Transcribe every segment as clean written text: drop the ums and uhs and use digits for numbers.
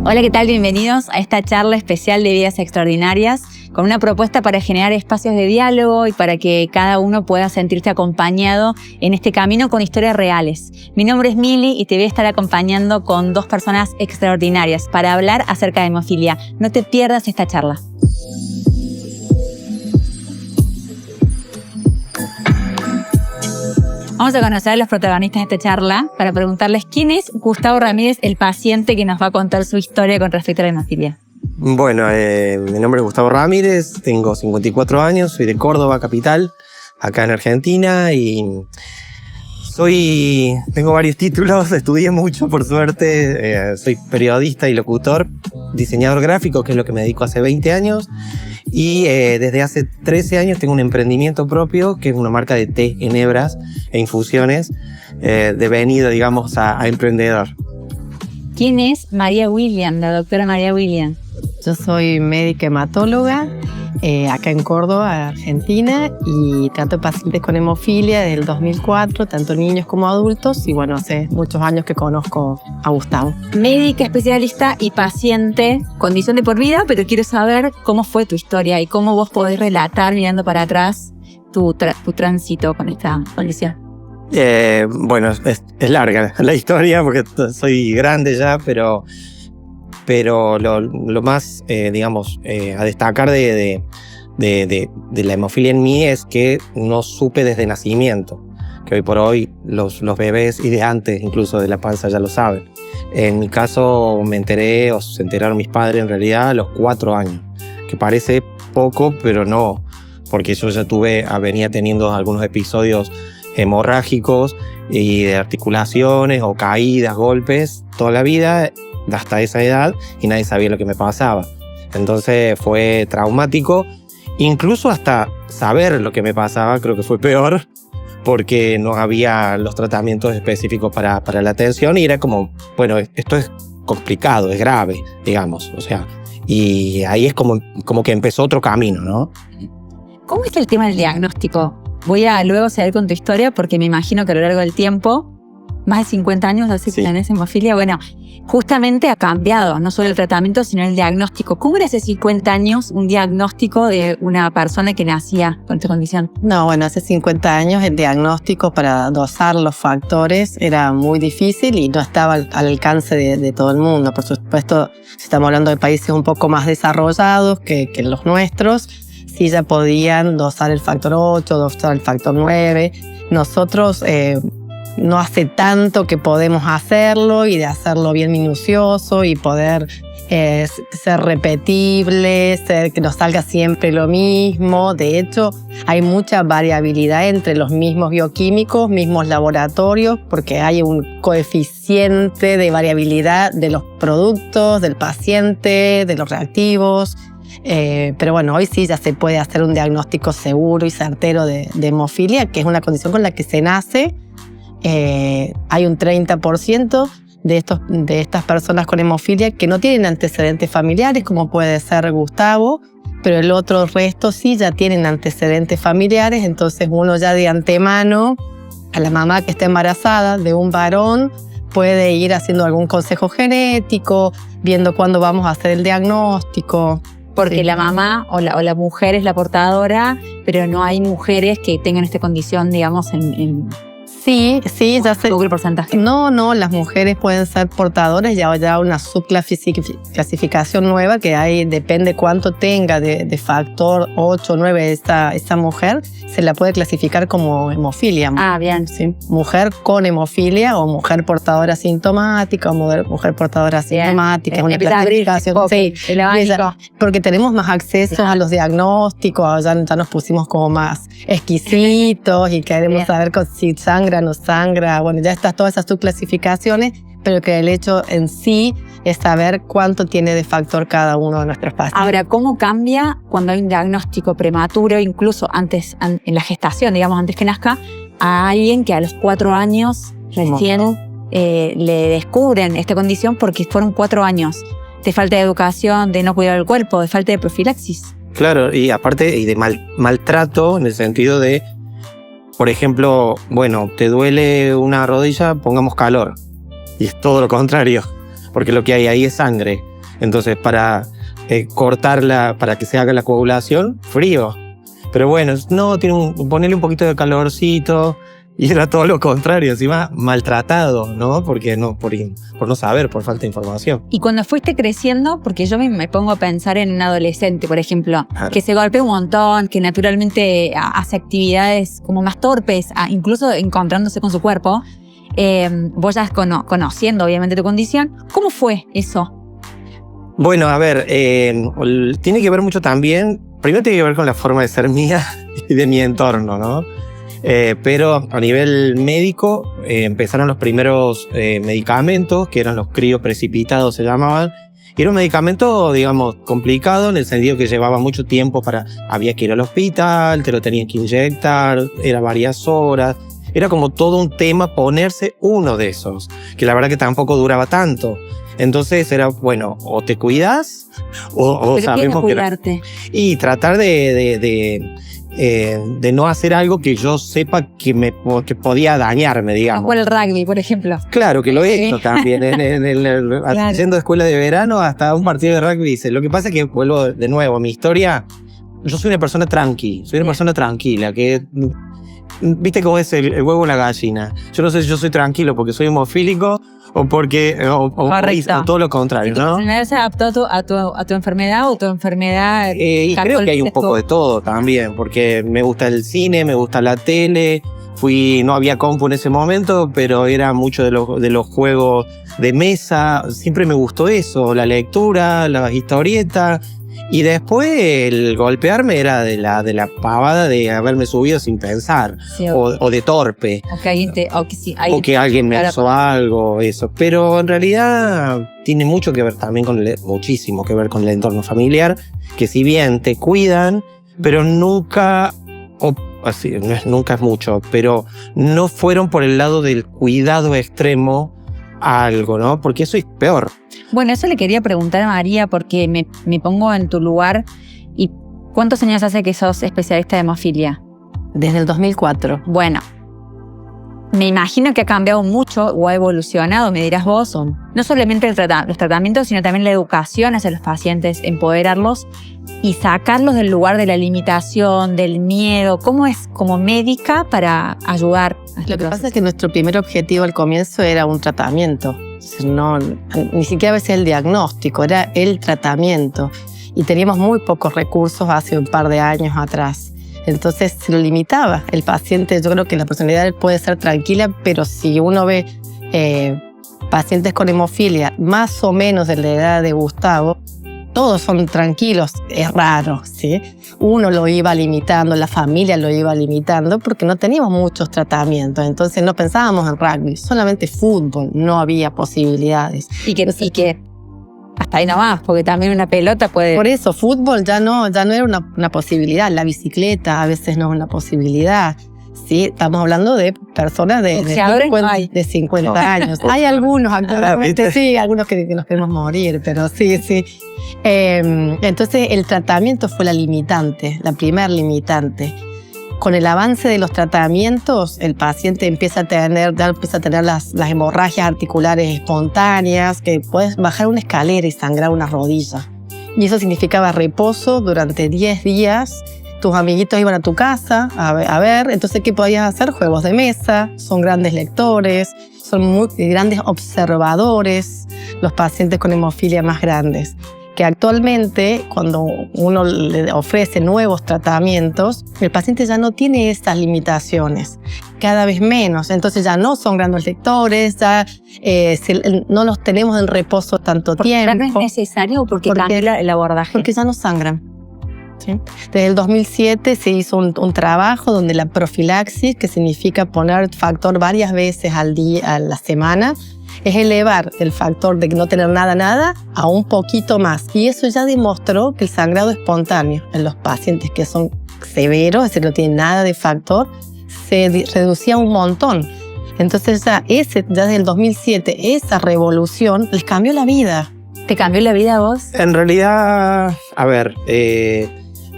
Hola, ¿qué tal? Bienvenidos a esta charla especial de Vidas Extraordinarias con una propuesta para generar espacios de diálogo y para que cada uno pueda sentirse acompañado en este camino con historias reales. Mi nombre es Mili y te voy a estar acompañando con dos personas extraordinarias para hablar acerca de hemofilia. No te pierdas esta charla. Vamos a conocer a los protagonistas de esta charla para preguntarles quién es Gustavo Ramírez, el paciente que nos va a contar su historia con respecto a la hemofilia. Bueno, mi nombre es Gustavo Ramírez, tengo 54 años, soy de Córdoba, capital, acá en Argentina, y tengo varios títulos, estudié mucho por suerte, soy periodista y locutor, diseñador gráfico, que es lo que me dedico hace 20 años, y desde hace 13 años tengo un emprendimiento propio, que es una marca de té en hebras e infusiones, devenido, digamos, a emprendedor. ¿Quién es María William, la doctora María William? Yo soy médica hematóloga acá en Córdoba, Argentina, y trato pacientes con hemofilia desde el 2004, tanto niños como adultos, y bueno, hace muchos años que conozco a Gustavo. Médica, especialista y paciente, condición de por vida, pero quiero saber cómo fue tu historia y cómo vos podés relatar mirando para atrás tu tránsito con esta condición. Bueno, es larga la historia porque soy grande ya, pero lo más, digamos, a destacar de la hemofilia en mí es que no supe desde nacimiento, que hoy por hoy los bebés y de antes incluso de la panza ya lo saben. En mi caso me enteré, o se enteraron mis padres en realidad a los 4 años, que parece poco, pero no, porque yo ya venía teniendo algunos episodios hemorrágicos y de articulaciones o caídas, golpes, toda la vida hasta esa edad, y nadie sabía lo que me pasaba. Entonces fue traumático, incluso hasta saber lo que me pasaba creo que fue peor, porque no había los tratamientos específicos para la atención, y era como, bueno, esto es complicado, es grave, digamos, o sea, y ahí es como que empezó otro camino, ¿no? ¿Cómo está el tema del diagnóstico? Voy a luego seguir con tu historia porque me imagino que a lo largo del tiempo, más de 50 años hace que tenés hemofilia, bueno, justamente ha cambiado no solo el tratamiento, sino el diagnóstico. ¿Cómo era hace 50 años un diagnóstico de una persona que nacía con esta condición? No, bueno, hace 50 años el diagnóstico para dosar los factores era muy difícil y no estaba al alcance de todo el mundo. Por supuesto, si estamos hablando de países un poco más desarrollados que los nuestros, sí ya podían dosar el factor 8, dosar el factor 9. Nosotros no hace tanto que podemos hacerlo, y de hacerlo bien minucioso y poder ser repetible, que nos salga siempre lo mismo. De hecho, hay mucha variabilidad entre los mismos bioquímicos, mismos laboratorios, porque hay un coeficiente de variabilidad de los productos, del paciente, de los reactivos. Pero bueno, hoy sí ya se puede hacer un diagnóstico seguro y certero de hemofilia, que es una condición con la que se nace. Hay un 30% de estas personas con hemofilia que no tienen antecedentes familiares, como puede ser Gustavo, pero el otro resto sí ya tienen antecedentes familiares. Entonces uno ya de antemano, a la mamá que está embarazada de un varón, puede ir haciendo algún consejo genético, viendo cuándo vamos a hacer el diagnóstico. Porque sí, la mamá o la mujer es la portadora, pero no hay mujeres que tengan esta condición, digamos, Sí, ya sé. ¿Qué porcentaje? No, las mujeres pueden ser portadoras, ya una subclasificación nueva que hay, depende cuánto tenga de factor 8 o 9 esta mujer, se la puede clasificar como hemofilia. Ah, bien. Sí, mujer con hemofilia o mujer portadora sintomática o mujer portadora asintomática. Una clasificación. Sí, porque tenemos más acceso a los diagnósticos, ya nos pusimos como más exquisitos y queremos saber si sangra, no sangra. Bueno, ya están todas esas subclasificaciones, pero que el hecho en sí es saber cuánto tiene de factor cada uno de nuestros pacientes. Ahora, ¿cómo cambia cuando hay un diagnóstico prematuro, incluso antes, en la gestación, digamos, antes que nazca, a alguien que a los 4 años recién le descubren esta condición porque fueron 4 años de falta de educación, de no cuidar el cuerpo, de falta de profilaxis? Claro, y aparte y de maltrato en el sentido de, por ejemplo, bueno, te duele una rodilla, pongamos calor. Y es todo lo contrario, porque lo que hay ahí es sangre. Entonces, para cortarla, para que se haga la coagulación, frío. Pero bueno, no, ponerle un poquito de calorcito. Y era todo lo contrario, encima maltratado, ¿no? Porque no, por no saber, por falta de información. Y cuando fuiste creciendo, porque yo me pongo a pensar en un adolescente, por ejemplo, Claro. que se golpea un montón, que naturalmente hace actividades como más torpes, incluso encontrándose con su cuerpo, vos ya conociendo obviamente tu condición, ¿cómo fue eso? Bueno, a ver, tiene que ver mucho también, primero tiene que ver con la forma de ser mía y de mi entorno, ¿no? Pero a nivel médico empezaron los primeros medicamentos, que eran los crioprecipitados se llamaban, y era un medicamento, digamos, complicado en el sentido que llevaba mucho tiempo había que ir al hospital, te lo tenían que inyectar, era varias horas, era como todo un tema ponerse uno de esos, que la verdad que tampoco duraba tanto. Entonces era, bueno, o te cuidas o ¿Pero qué es cuidarte? Y tratar de no hacer algo que yo sepa que podía dañarme, digamos. Como el rugby, por ejemplo. Claro, que lo he hecho Sí. también, Claro. yendo a escuela de verano hasta un partido de rugby. Dice, lo que pasa es que, vuelvo de nuevo, mi historia, yo soy una persona tranquila, que... ¿Viste cómo es el huevo o la gallina? Yo no sé si yo soy tranquilo porque soy hemofílico o porque o todo lo contrario, ¿no? ¿No se adaptó a tu enfermedad o tu enfermedad? Y creo que hay un poco de todo también, porque me gusta el cine, me gusta la tele. No había compu en ese momento, pero era mucho de los juegos de mesa. Siempre me gustó eso, la lectura, las historietas. Y después el golpearme era de la pavada de haberme subido sin pensar, Sí, o de torpe, o que alguien me hizo algo, eso. Pero en realidad tiene mucho que ver también muchísimo que ver con el entorno familiar, que si bien te cuidan, pero nunca, nunca es mucho, pero no fueron por el lado del cuidado extremo a algo, ¿no? Porque eso es peor. Bueno, eso le quería preguntar a María porque me pongo en tu lugar. ¿Y cuántos años hace que sos especialista de hemofilia? Desde el 2004. Bueno, me imagino que ha cambiado mucho o ha evolucionado, me dirás vos, no solamente los tratamientos, sino también la educación hacia los pacientes, empoderarlos y sacarlos del lugar de la limitación, del miedo. ¿Cómo es como médica para ayudar a este Lo que pasa proceso? es que nuestro primer objetivo al comienzo era un tratamiento. No, ni siquiera a veces el diagnóstico, era el tratamiento. Y teníamos muy pocos recursos hace un par de años atrás. Entonces se lo limitaba. El paciente, yo creo que la personalidad puede ser tranquila, pero si uno ve pacientes con hemofilia más o menos de la edad de Gustavo, todos son tranquilos, es raro, ¿sí? Uno lo iba limitando, la familia lo iba limitando porque no teníamos muchos tratamientos, entonces no pensábamos en rugby, solamente fútbol, no había posibilidades. Y que hasta ahí nomás, porque también una pelota puede... Por eso, fútbol ya no era una posibilidad, la bicicleta a veces no es una posibilidad. Sí, estamos hablando de personas de 50 años. Hay algunos actualmente, sí, algunos que nos queremos morir, pero sí. Entonces el tratamiento fue la limitante, la primer limitante. Con el avance de los tratamientos, el paciente empieza a tener las hemorragias articulares espontáneas, que puedes bajar una escalera y sangrar una rodilla. Y eso significaba reposo durante 10 días. Tus amiguitos iban a tu casa a ver, entonces ¿qué podías hacer? Juegos de mesa, son grandes lectores, son muy grandes observadores, los pacientes con hemofilia más grandes. Que actualmente, cuando uno le ofrece nuevos tratamientos, el paciente ya no tiene estas limitaciones, cada vez menos. Entonces ya no son grandes lectores, ya no los tenemos en reposo tanto tiempo. ¿No es necesario o porque cambia el abordaje? Porque ya no sangran. ¿Sí? Desde el 2007 se hizo un trabajo donde la profilaxis, que significa poner factor varias veces al día, a la semana, es elevar el factor de no tener nada a un poquito más. Y eso ya demostró que el sangrado espontáneo en los pacientes que son severos, es decir, no tienen nada de factor, se reducía un montón. Entonces ya desde el 2007, esa revolución les cambió la vida. ¿Te cambió la vida a vos? En realidad, a ver,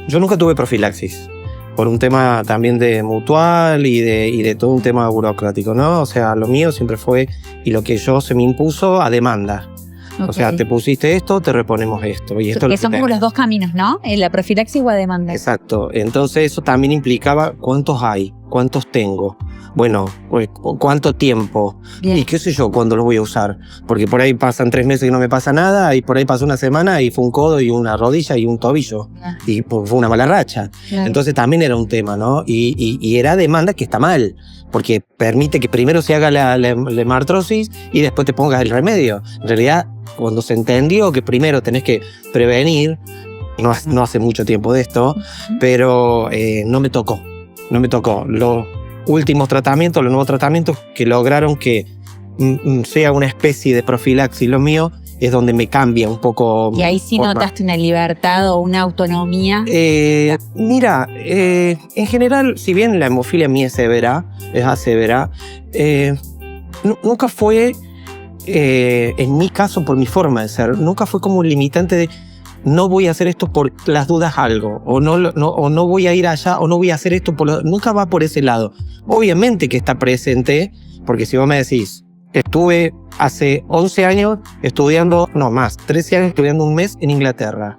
yo nunca tuve profilaxis. Por un tema también de mutual y de todo un tema burocrático, ¿no? O sea, lo mío siempre fue, y lo que se me impuso a demanda. O sea, te pusiste esto, te reponemos esto. Y esto que son como los dos caminos, ¿no? La profilaxis o a demanda. Exacto. Entonces eso también implicaba cuántos hay, cuántos tengo. Bueno, pues, cuánto tiempo. Bien. Y qué sé yo, cuándo los voy a usar. Porque por ahí pasan 3 meses y no me pasa nada, y por ahí pasó una semana y fue un codo y una rodilla y un tobillo. Claro. Y pues, fue una mala racha. Claro. Entonces también era un tema, ¿no? Y era demanda que está mal, porque permite que primero se haga la hemartrosis y después te pongas el remedio. En realidad, cuando se entendió que primero tenés que prevenir, no hace mucho tiempo de esto, pero no me tocó. Los últimos tratamientos, los nuevos tratamientos que lograron que sea una especie de profilaxis lo mío, es donde me cambia un poco. Y ahí sí notaste una libertad o una autonomía. Mira, en general, si bien la hemofilia mía es asevera, nunca fue, en mi caso, por mi forma de ser, nunca fue como un limitante de no voy a hacer esto por las dudas algo, o no voy a ir allá, o no voy a hacer esto nunca va por ese lado. Obviamente que está presente, porque si vos me decís, estuve hace 11 años estudiando, 13 años estudiando un mes en Inglaterra.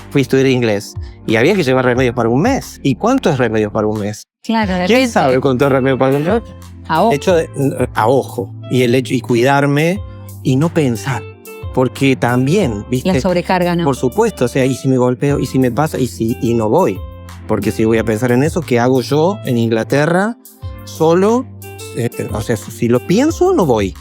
Fui a estudiar inglés y había que llevar remedios para un mes. ¿Y cuánto es remedios para un mes? Claro, de ¿Quién repente, sabe cuánto es remedio para un mes? a ojo. A ojo. Y cuidarme y no pensar. Porque también, ¿viste? La sobrecarga, ¿no? Por supuesto, o sea, y si me golpeo, y si me pasa, y no voy. Porque si voy a pensar en eso, ¿qué hago yo en Inglaterra solo? O sea, si lo pienso, no voy.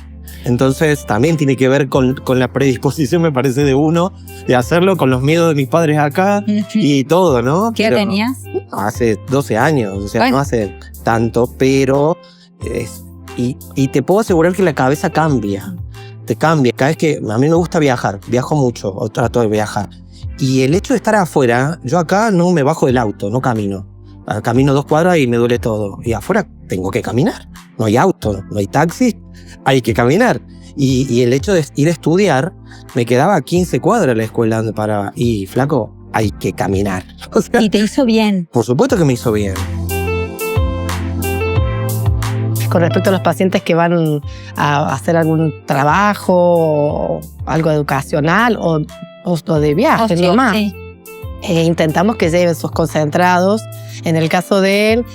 Entonces, también tiene que ver con la predisposición, me parece, de uno, de hacerlo, con los miedos de mis padres acá y todo, ¿no? ¿Qué edad tenías? Hace 12 años, o sea, bueno, no hace tanto, pero... Y te puedo asegurar que la cabeza cambia. Te cambia. Cada vez que a mí me gusta viajar, viajo mucho o trato de viajar. Y el hecho de estar afuera, yo acá no me bajo del auto, no camino. Camino 2 cuadras y me duele todo. Y afuera tengo que caminar. No hay auto, no hay taxi, hay que caminar. Y el hecho de ir a estudiar, me quedaba a 15 cuadras la escuela donde paraba. Y flaco, hay que caminar. O sea, y te hizo bien. por supuesto que me hizo bien. Con respecto a los pacientes que van a hacer algún trabajo o algo educacional o de viaje, Ocio, nomás. sí. Intentamos que lleven sus concentrados. En el caso de él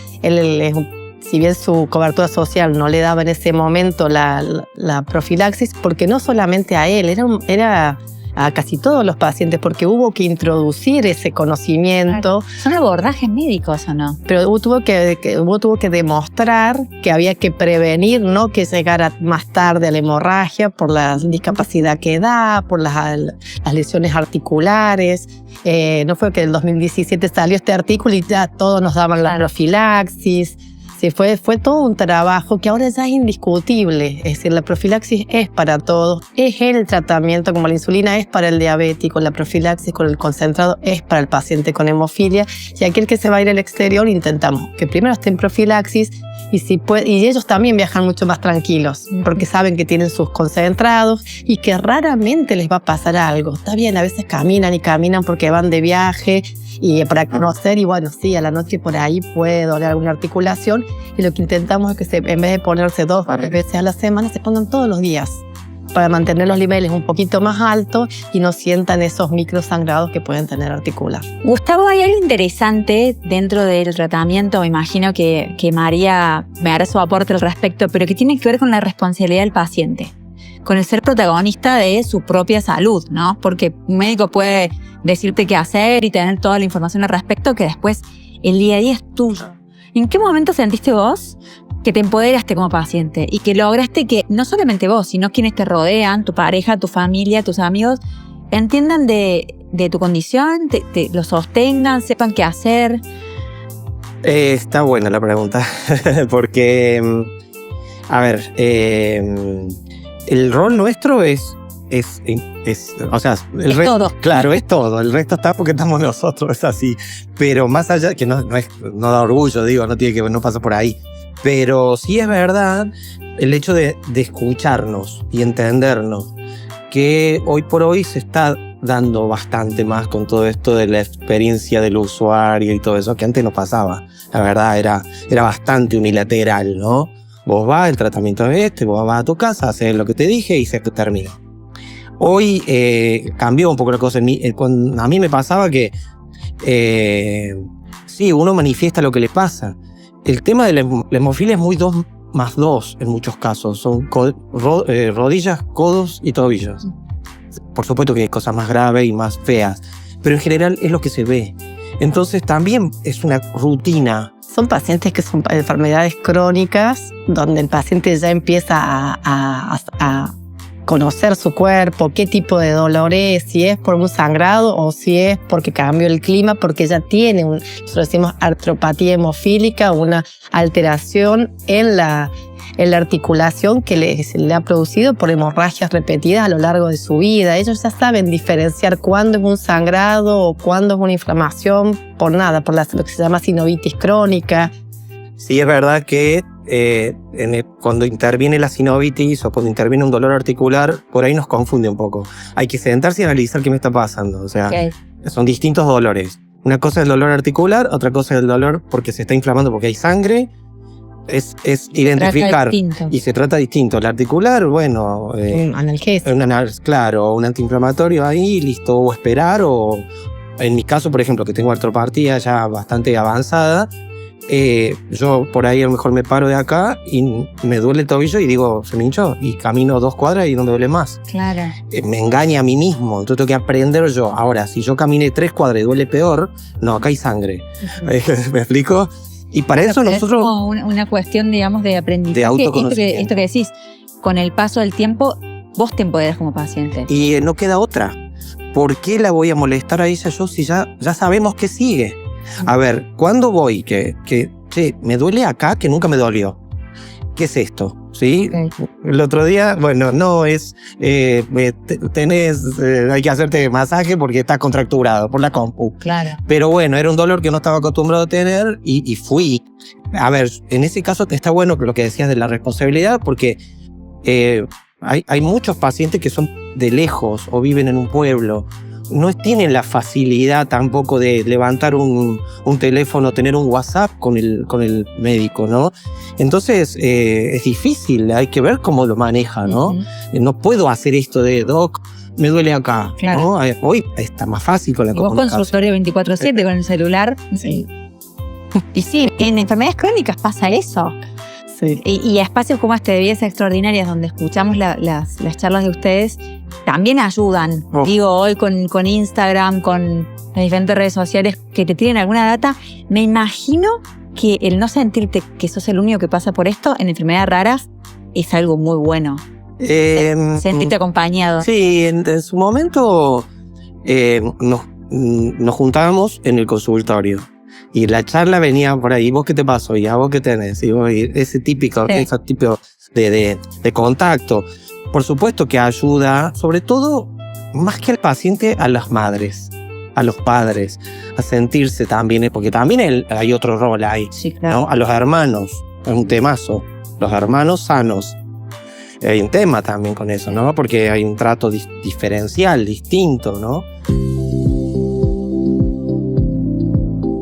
si bien su cobertura social no le daba en ese momento la profilaxis, porque no solamente a él, era a casi todos los pacientes, porque hubo que introducir ese conocimiento. Claro. ¿Son abordajes médicos o no? Pero tuvo que demostrar que había que prevenir, no que llegara más tarde a la hemorragia por la discapacidad que da, por las lesiones articulares. No fue que en el 2017 salió este artículo y ya todos nos daban la profilaxis. Sí, fue todo un trabajo que ahora ya es indiscutible. Es decir, la profilaxis es para todos, es el tratamiento, como la insulina es para el diabético, la profilaxis con el concentrado es para el paciente con hemofilia. Y aquel que se va a ir al exterior, intentamos que primero esté en profilaxis y ellos también viajan mucho más tranquilos, porque saben que tienen sus concentrados y que raramente les va a pasar algo. Está bien, a veces caminan porque van de viaje y para conocer, y bueno, sí, a la noche por ahí puede doler alguna articulación, y lo que intentamos es que en vez de ponerse 2 o 3 veces a la semana, se pongan todos los días para mantener los niveles un poquito más altos y no sientan esos microsangrados que pueden tener articular. Gustavo, hay algo interesante dentro del tratamiento, me imagino que María me hará su aporte al respecto, pero que tiene que ver con la responsabilidad del paciente, con el ser protagonista de su propia salud, ¿no? Porque un médico puede decirte qué hacer y tener toda la información al respecto, que después el día a día es tuyo. ¿En qué momento sentiste vos que te empoderaste como paciente y que lograste que no solamente vos, sino quienes te rodean, tu pareja, tu familia, tus amigos, entiendan de tu condición, te lo sostengan, sepan qué hacer? Está buena la pregunta, porque, a ver, el rol nuestro es o sea, todo. Claro, es todo. El resto está porque estamos nosotros, es así. Pero más allá, que no da orgullo, digo, no pasa por ahí. Pero sí es verdad el hecho de escucharnos y entendernos, que hoy por hoy se está dando bastante más con todo esto de la experiencia del usuario y todo eso, que antes no pasaba. La verdad era bastante unilateral, ¿no? Vos vas, el tratamiento es vos vas a tu casa, haces lo que te dije y se terminó. Hoy cambió un poco la cosa. A mí me pasaba que sí, uno manifiesta lo que le pasa. El tema de la hemofilia es muy 2+2 en muchos casos. Son rodillas, codos y tobillos. Por supuesto que hay cosas más graves y más feas, pero en general es lo que se ve. Entonces también es una rutina. Son pacientes que son enfermedades crónicas, donde el paciente ya empieza a conocer su cuerpo, qué tipo de dolor es, si es por un sangrado o si es porque cambió el clima, porque ya tiene, nosotros decimos artropatía hemofílica, una alteración en la articulación que se le ha producido por hemorragias repetidas a lo largo de su vida. Ellos ya saben diferenciar cuándo es un sangrado o cuándo es una inflamación por lo que se llama sinovitis crónica. Sí, es verdad que cuando interviene la sinovitis o cuando interviene un dolor articular, por ahí nos confunde un poco. Hay que sentarse y analizar qué me está pasando. O sea, son distintos dolores. Una cosa es el dolor articular, otra cosa es el dolor porque se está inflamando porque hay sangre. Es identificar y se trata distinto. El articular, bueno, un analgésico. Claro, un antiinflamatorio ahí, listo, o esperar, o en mi caso, por ejemplo, que tengo artropatía ya bastante avanzada, yo por ahí a lo mejor me paro de acá y me duele el tobillo y digo, se me hinchó, y camino 2 cuadras y no me duele más. Claro. Me engaña a mí mismo, entonces tengo que aprender yo. Ahora, si yo caminé 3 cuadras y duele peor, no, acá hay sangre. ¿Me explico? Y para eso nosotros... Es como una cuestión, digamos, de aprendizaje. De autoconocimiento. Esto que decís, con el paso del tiempo, vos te empoderás como paciente. Y no queda otra. ¿Por qué la voy a molestar a ella yo si ya sabemos que sigue? A ver, ¿cuándo voy? Que me duele acá que nunca me dolió. ¿Qué es esto? ¿Sí? Okay. El otro día, bueno, no es... hay que hacerte masaje porque estás contracturado por la compu. Claro. Pero bueno, era un dolor que no estaba acostumbrado a tener y fui. A ver, en ese caso está bueno lo que decías de la responsabilidad porque hay muchos pacientes que son de lejos o viven en un pueblo. No tienen la facilidad tampoco de levantar un teléfono, tener un WhatsApp con el médico, ¿no? Entonces es difícil, hay que ver cómo lo maneja, ¿no? Uh-huh. No puedo hacer esto de doc, me duele acá, claro. ¿No? Hoy está más fácil con la comunicación. Vos consultorio 24/7 con el celular. Sí. Y sí, en enfermedades crónicas pasa eso. Sí. Y espacios como este de Vidas Extraordinarias, donde escuchamos las charlas de ustedes, también ayudan. Oh. Digo, hoy con Instagram, con las diferentes redes sociales que te tienen alguna data, me imagino que el no sentirte que sos el único que pasa por esto en enfermedades raras es algo muy bueno. Sentirte acompañado. Sí, en su momento nos juntábamos en el consultorio. Y la charla venía por ahí, ¿vos qué te pasó? ¿Y a vos qué tenés? Y ese tipo de contacto. Por supuesto que ayuda, sobre todo, más que al paciente, a las madres, a los padres, a sentirse también, porque también hay otro rol ahí, sí, claro. ¿No? A los hermanos, es un temazo, los hermanos sanos. Hay un tema también con eso, ¿no? Porque hay un trato diferencial, distinto, ¿no?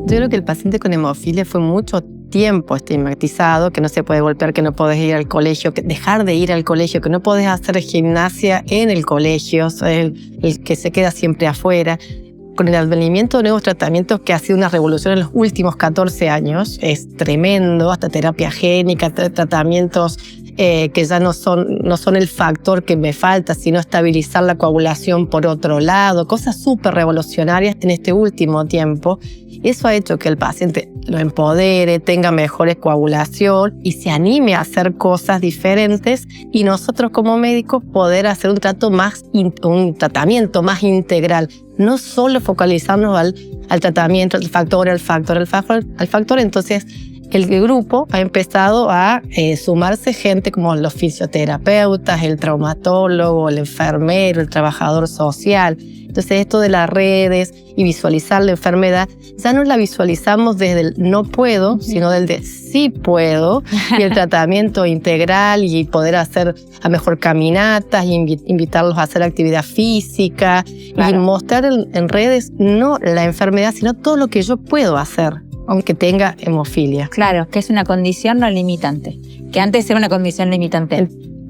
Yo creo que el paciente con hemofilia fue mucho tiempo estigmatizado, que no se puede golpear, que no podés ir al colegio, que dejar de ir al colegio, que no podés hacer gimnasia en el colegio, o sea, el que se queda siempre afuera. Con el advenimiento de nuevos tratamientos, que ha sido una revolución en los últimos 14 años, es tremendo, hasta terapia génica, tratamientos que ya no son el factor que me falta, sino estabilizar la coagulación por otro lado, cosas súper revolucionarias en este último tiempo. Eso ha hecho que el paciente lo empodere, tenga mejor coagulación y se anime a hacer cosas diferentes, y nosotros como médicos poder hacer un tratamiento más integral, no solo focalizarnos al tratamiento, al factor. Entonces el grupo ha empezado a sumarse gente como los fisioterapeutas, el traumatólogo, el enfermero, el trabajador social. Entonces esto de las redes y visualizar la enfermedad, ya no la visualizamos desde el no puedo, sino del de sí puedo, y el tratamiento integral, y poder hacer a mejor caminatas, y invitarlos a hacer actividad física, claro. Y mostrar en redes no la enfermedad, sino todo lo que yo puedo hacer, aunque tenga hemofilia. Claro, que es una condición no limitante, que antes era una condición limitante.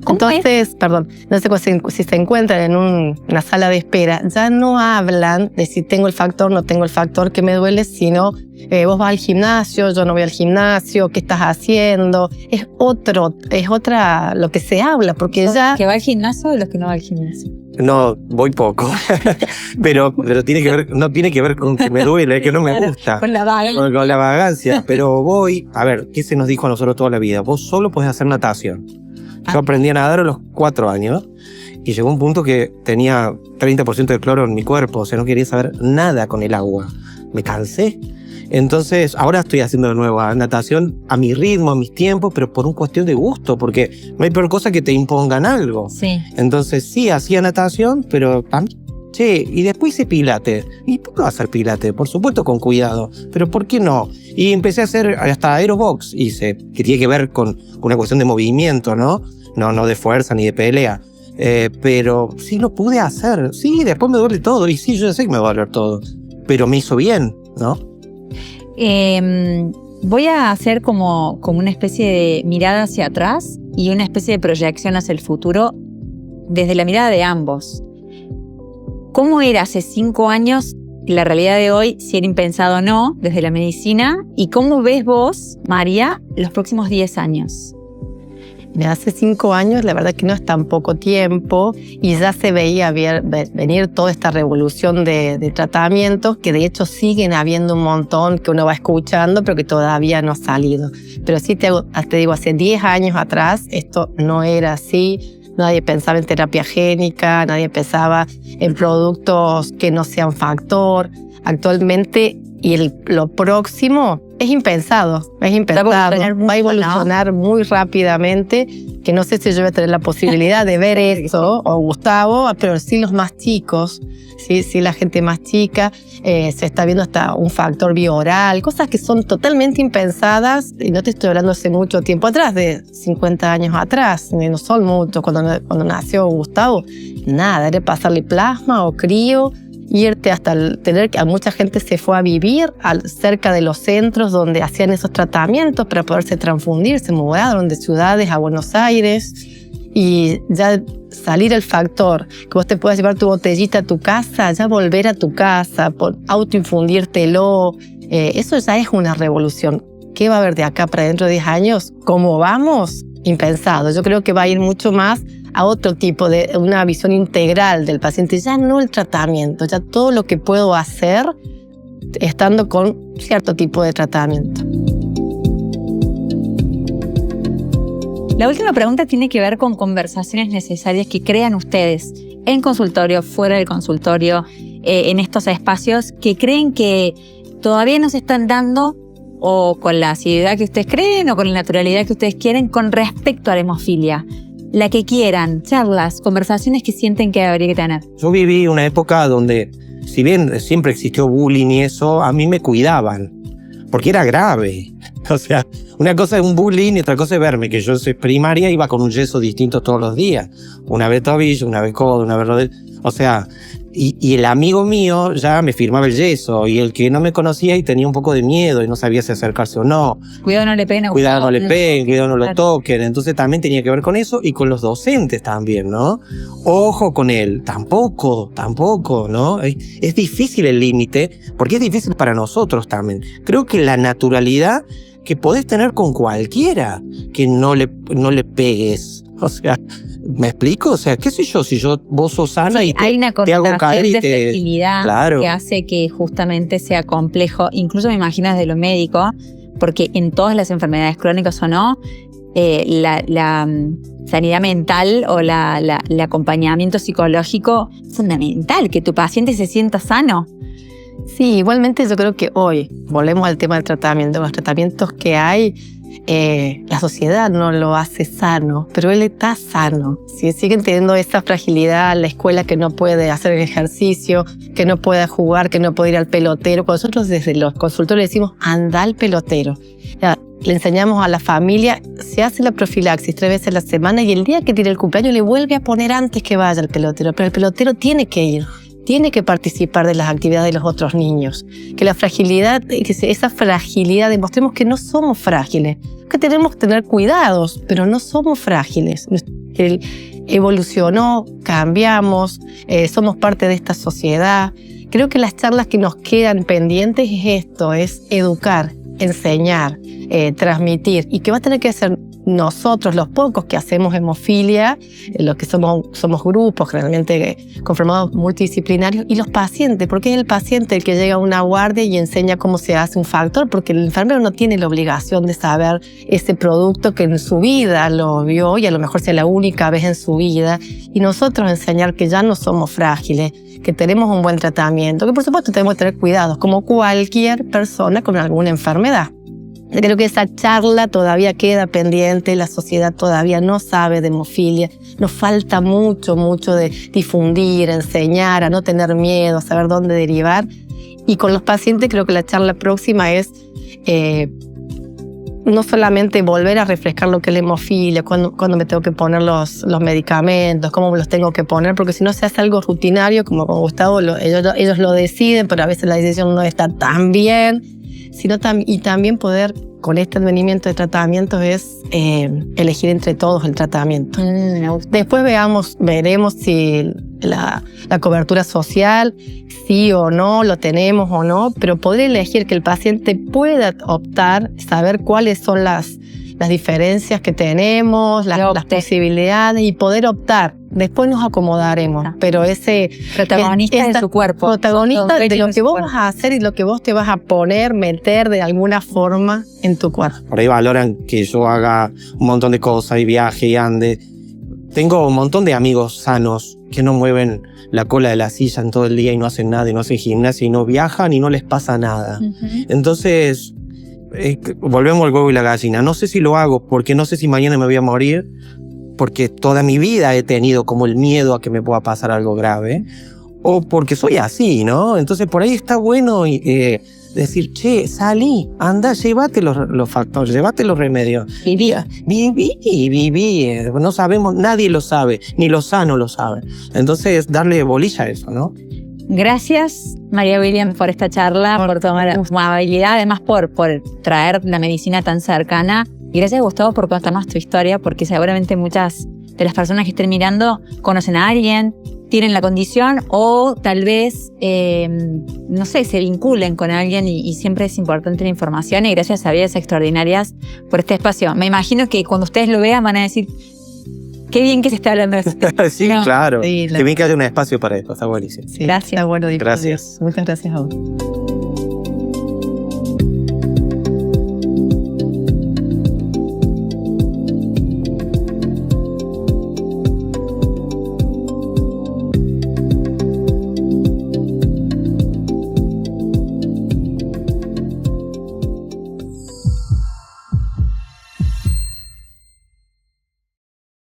Entonces, perdón, no sé si se encuentran en una sala de espera, ya no hablan de si tengo el factor, no tengo el factor que me duele, sino vos vas al gimnasio, yo no voy al gimnasio, ¿qué estás haciendo? Es otra lo que se habla, porque ya... ¿Que va al gimnasio o los que no va al gimnasio? No, voy poco, pero tiene que ver, no tiene que ver con que me duele, que no me gusta. Con la vagancia. Con la vagancia, pero voy, a ver, ¿qué se nos dijo a nosotros toda la vida? Vos solo podés hacer natación. Yo aprendí a nadar a los 4 años y llegó un punto que tenía 30% de cloro en mi cuerpo, o sea, no quería saber nada con el agua. Me cansé. Entonces, ahora estoy haciendo de nuevo natación a mi ritmo, a mis tiempos, pero por una cuestión de gusto, porque no hay peor cosa que te impongan algo. Sí. Entonces, sí, hacía natación, pero che, y después hice pilates. ¿Y por qué va a hacer pilates? Por supuesto con cuidado, pero ¿por qué no? Y empecé a hacer hasta aerobox, que tiene que ver con una cuestión de movimiento, ¿no? No de fuerza ni de pelea. Pero sí lo pude hacer. Sí, después me duele todo. Y sí, yo ya sé que me va a doler todo. Pero me hizo bien, ¿no? Voy a hacer como una especie de mirada hacia atrás y una especie de proyección hacia el futuro desde la mirada de ambos. ¿Cómo era hace 5 años la realidad de hoy, si era impensado o no, desde la medicina? ¿Y cómo ves vos, María, los próximos 10 años? Hace 5 años, la verdad que no es tan poco tiempo, y ya se veía venir toda esta revolución de tratamientos, que de hecho siguen habiendo un montón que uno va escuchando, pero que todavía no ha salido. Pero sí te digo, hace 10 años atrás esto no era así. Nadie pensaba en terapia génica, nadie pensaba en productos que no sean factor. Actualmente, lo próximo es impensado. Va a evolucionar muy rápidamente, que no sé si yo voy a tener la posibilidad de ver eso, o Gustavo, pero sí los más chicos, sí la gente más chica. Se está viendo hasta un factor bioral, cosas que son totalmente impensadas, y no te estoy hablando hace mucho tiempo atrás, de 50 años atrás, no son muchos. Cuando nació Gustavo, nada, era pasarle plasma o crío, irte hasta a mucha gente se fue a vivir cerca de los centros donde hacían esos tratamientos para poderse transfundir, se mudaron de ciudades a Buenos Aires, y ya salir el factor, que vos te puedas llevar tu botellita a tu casa, ya volver a tu casa, autoinfundírtelo, eso ya es una revolución. ¿Qué va a haber de acá para dentro de 10 años? ¿Cómo vamos? Impensado. Yo creo que va a ir mucho más a otro tipo de una visión integral del paciente, ya no el tratamiento, ya todo lo que puedo hacer estando con cierto tipo de tratamiento. La última pregunta tiene que ver con conversaciones necesarias que crean ustedes en consultorio, fuera del consultorio, en estos espacios, que creen que todavía no se están dando, o con la asiduidad que ustedes creen o con la naturalidad que ustedes quieren, con respecto a la hemofilia. La que quieran, charlas, conversaciones que sienten que habría que tener. Yo viví una época donde, si bien siempre existió bullying y eso, a mí me cuidaban, porque era grave. O sea, una cosa es un bullying y otra cosa es verme, que yo soy primaria, iba con un yeso distinto todos los días. Una vez tobillo, una vez codo, una vez rodilla. O sea, y el amigo mío ya me firmaba el yeso, y el que no me conocía y tenía un poco de miedo y no sabía si acercarse o no. Cuidado no le peguen. Cuidado no le peguen, cuidado no lo toquen. Entonces también tenía que ver con eso, y con los docentes también, ¿no? Ojo con él, tampoco, ¿no? Es difícil el límite, porque es difícil para nosotros también. Creo que la naturalidad que podés tener con cualquiera, que no le pegues. O sea, ¿me explico? O sea, qué sé yo, si vos sos sana, sí, y te hago caer y de flexibilidad, claro, que hace que justamente sea complejo, incluso me imagino desde lo médico, porque en todas las enfermedades crónicas o no, la sanidad mental o el acompañamiento psicológico es fundamental, que tu paciente se sienta sano. Sí, igualmente yo creo que hoy, volvemos al tema del tratamiento, los tratamientos que hay, la sociedad no lo hace sano, pero él está sano. Si siguen teniendo esa fragilidad, la escuela que no puede hacer el ejercicio, que no puede jugar, que no puede ir al pelotero. Cuando nosotros desde los consultores le decimos, anda al pelotero. Ya, le enseñamos a la familia, se hace la profilaxis 3 veces a la semana, y el día que tiene el cumpleaños le vuelve a poner antes que vaya al pelotero. Pero el pelotero tiene que ir, tiene que participar de las actividades de los otros niños. Que esa fragilidad, demostremos que no somos frágiles, que tenemos que tener cuidados, pero no somos frágiles. que evolucionó, cambiamos, somos parte de esta sociedad. Creo que las charlas que nos quedan pendientes es esto, es educar, enseñar, transmitir, y que va a tener que ser nosotros, los pocos que hacemos hemofilia, los que somos grupos generalmente conformados multidisciplinarios, y los pacientes, porque es el paciente el que llega a una guardia y enseña cómo se hace un factor, porque el enfermero no tiene la obligación de saber ese producto que en su vida lo vio y a lo mejor sea la única vez en su vida, y nosotros enseñar que ya no somos frágiles, que tenemos un buen tratamiento, que por supuesto tenemos que tener cuidados, como cualquier persona con alguna enfermedad. Creo que esa charla todavía queda pendiente, la sociedad todavía no sabe de hemofilia, nos falta mucho de difundir, enseñar, a no tener miedo, a saber dónde derivar. Y con los pacientes creo que la charla próxima es no solamente volver a refrescar lo que es la hemofilia, cuándo me tengo que poner los medicamentos, cómo me los tengo que poner, porque si no se hace algo rutinario, como con Gustavo, ellos lo deciden, pero a veces la decisión no está tan bien. Y también poder, con este advenimiento de tratamientos, es elegir entre todos el tratamiento. Después veremos si la cobertura social, sí o no, lo tenemos o no, pero poder elegir, que el paciente pueda optar, saber cuáles son las diferencias que tenemos, las posibilidades, y poder optar. Después nos acomodaremos, pero ese protagonista de su cuerpo. Protagonista de lo que vos vas a hacer y lo que vos te vas a meter de alguna forma en tu cuerpo. Por ahí valoran que yo haga un montón de cosas y viaje y ande. Tengo un montón de amigos sanos que no mueven la cola de la silla en todo el día y no hacen nada y no hacen gimnasia y no viajan y no les pasa nada. Entonces, volvemos al huevo y la gallina. No sé si lo hago porque no sé si mañana me voy a morir, porque toda mi vida he tenido como el miedo a que me pueda pasar algo grave, o porque soy así, ¿no? Entonces por ahí está bueno decir, che, salí, anda, llévate los factores, llévate los remedios. Viví. No sabemos, nadie lo sabe, ni los sanos lo saben. Entonces darle bolilla a eso, ¿no? Gracias, María William, por esta charla, por tu amabilidad, además por traer la medicina tan cercana. Y gracias, Gustavo, por contarnos tu historia, porque seguramente muchas de las personas que estén mirando conocen a alguien, tienen la condición o tal vez, no sé, se vinculen con alguien y siempre es importante la información. Y gracias a Vidas Extraordinarias por este espacio. Me imagino que cuando ustedes lo vean van a decir, qué bien que se está hablando de esto. Sí, no. Claro. Sí, qué bien que haya un espacio para esto, está buenísimo. Sí, gracias. Está bueno. Gracias. Muchas gracias a vos.